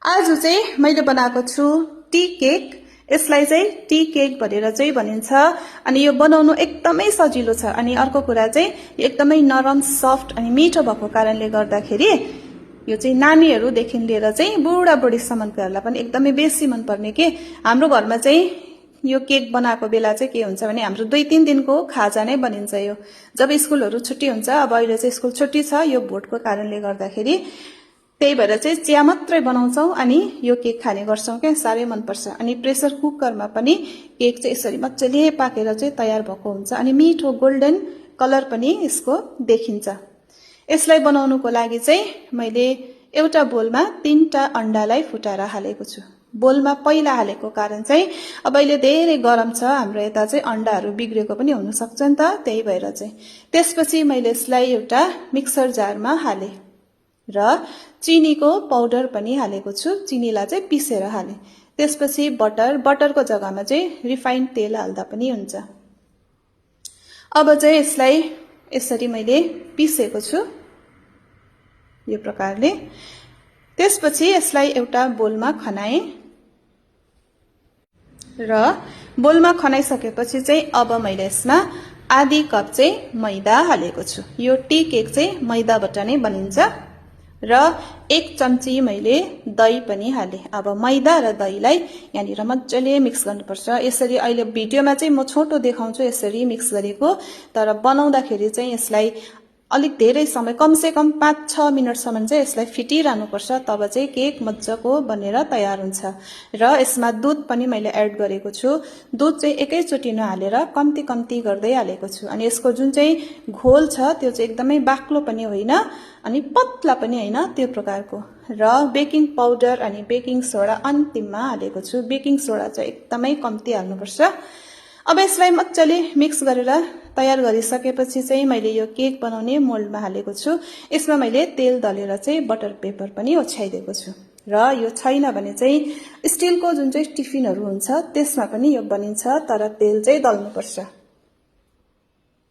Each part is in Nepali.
आज चाहिँ मैले बनाएको छु टी केक। यसलाई चाहिँ टी केक भनेर चाहिँ भनिन्छ अनि यो बनाउनु एकदमै सजिलो छ। अनि अर्को कुरा चाहिँ यो एकदमै नरम सफ्ट अनि मिठो भएको कारणले गर्दाखेरि यो चाहिँ नानीहरुदेखि लिएर चाहिँ बुढाबुढीसम्मकोहरुलाई पनि एकदमै बेसी मन पर्ने के। हाम्रो घरमा चाहिँ यो केक बनाएको बेला चाहिँ के हुन्छ भने हाम्रो 2-3 दिनको खाजा नै बनिन्छ यो। जब स्कुलहरु छुट्टी हुन्छ, अब अहिले चाहिँ स्कुल छुट्टी छ यो भोटको कारणले गर्दाखेरि, त्यही भएर चाहिँ चिया मात्रै बनाउँछौं अनि यो केक खाने गर्छौं के। सारै मन पर्छ। अनि प्रेसर कुकरमा पनि केक चाहिँ यसरी मज्जाले पाकेर चाहिँ तयार भएको हुन्छ अनि मिठो गोल्डन कलर पनि यसको देखिन्छ। यसलाई बनाउनुको लागि चाहिँ मैले एउटा बोलमा 3टा अण्डालाई फुटाएर हालेको छु। बोलमा पहिला हालेको कारण चाहिँ अब अहिले धेरै गरम छ, हाम्रो यता चाहिँ अण्डाहरु बिग्रेको पनि हुन सक्छ नि त, त्यही भएर चाहिँ। त्यसपछि मैले यसलाई एउटा मिक्सर जारमा हाले र चिनीको पाउडर पनि हालेको छु। चिनीलाई चाहिँ पिसेर हाले। त्यसपछि बटरको जग्गामा चाहिँ रिफाइन्ड तेल हाल्दा पनि हुन्छ। अब चाहिँ यसलाई यसरी मैले पिसेको छु यो प्रकारले। त्यसपछि यसलाई एउटा बोलमा खनाए र बोलमा खनाइसकेपछि चाहिँ अब मैले यसमा आधी कप चाहिँ मैदा हालेको छु। यो टी केक चाहिँ मैदाबाट नै बनिन्छ र 1 चम्ची मैले दही पनि हाले। अब मैदा र दहीलाई यहाँनिर मज्जाले मिक्स गर्नुपर्छ। यसरी अहिले भिडियोमा चाहिँ म छोटो देखाउँछु यसरी मिक्स गरेको, तर बनाउँदाखेरि चाहिँ यसलाई अलिक धेरै समय, कमसे कम 5-6 मिनेटसम्म चाहिँ यसलाई फिटिरहनुपर्छ, तब चाहिँ केक मज्जाको बनेर तयार हुन्छ। र यसमा दूध पनि मैले एड गरेको छु। दूध चाहिँ एकैचोटी नहालेर कम्ती कम्ती गर्दै हालेको छु। अनि यसको जुन चाहिँ घोल छ त्यो चाहिँ एकदमै बाक्लो पनि होइन अनि पतला पनि होइन, त्यो प्रकारको। र बेकिङ पाउडर अनि बेकिङ सोडा अन्तिममा हालेको छु। बेकिङ सोडा चाहिँ एकदमै कम्ती हाल्नुपर्छ। अब यसलाई मज्जाले मिक्स गरेर तयार गरिसकेपछि चाहिँ मैले यो केक बनाउने मोल्डमा हालेको छु। यसमा मैले तेल दलेर चाहिँ बटर पेपर पनि ओछ्याइदिएको छु। र यो छैन भने चाहिँ स्टिलको जुन चाहिँ टिफिनहरु हुन्छ त्यसमा पनि यो बनिन्छ, तर तेल चाहिँ दल्नुपर्छ।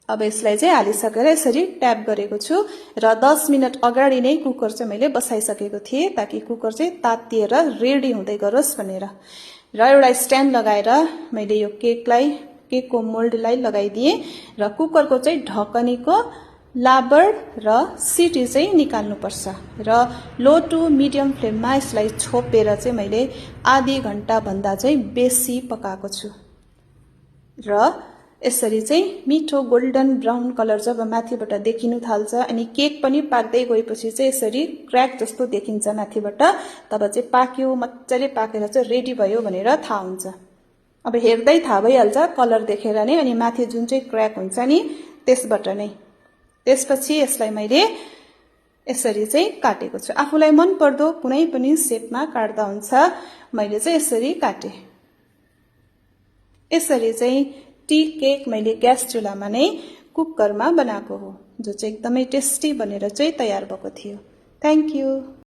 अब यसलाई चाहिँ हालिसकेर यसरी ट्याप गरेको छु र 10 मिनेट अगाडि नै कुकर चाहिँ मैले बसाइसकेको थिएँ, ताकि कुकर चाहिँ तातिएर रेडी हुँदै गरोस् भनेर। र एउटा स्ट्यान्ड लगाएर मैले यो केकको मोल्डलाई लगाइदिए र कुकरको चाहिँ ढकनीको लाबर र सिटी चाहिँ निकाल्नुपर्छ। र लो टु मिडियम फ्लेममा यसलाई छोपेर चाहिँ मैले आधी घण्टा भन्दा चाहिँ बेसी पकाएको छु। र यसरी चाहिँ मिठो गोल्डन ब्राउन कलर जब माथिबाट देखिनु थाल्छ अनि केक पनि पाक्दै गएपछि चाहिँ यसरी क्र्याक जस्तो देखिन्छ माथिबाट, तब चाहिँ पाक्यो, मज्जाले पाकेर चाहिँ रेडी भयो भनेर थाहा हुन्छ। अब हेर्दै थाहा भइहाल्छ कलर देखेर नै, अनि माथि जुन चाहिँ क्र्याक हुन्छ नि त्यसबाट नै। त्यसपछि यसलाई मैले यसरी चाहिँ काटेको छु। आफूलाई मन पर्दो कुनै पनि शेपमा काट्दा हुन्छ, मैले चाहिँ यसरी काटे। यसरी चाहिँ टी केक मैले ग्यास चुल्हामा नै कुकरमा बनाएको हो, जो चाहिँ एकदमै टेस्टी बनेर चाहिँ तयार भएको थियो। Thank you.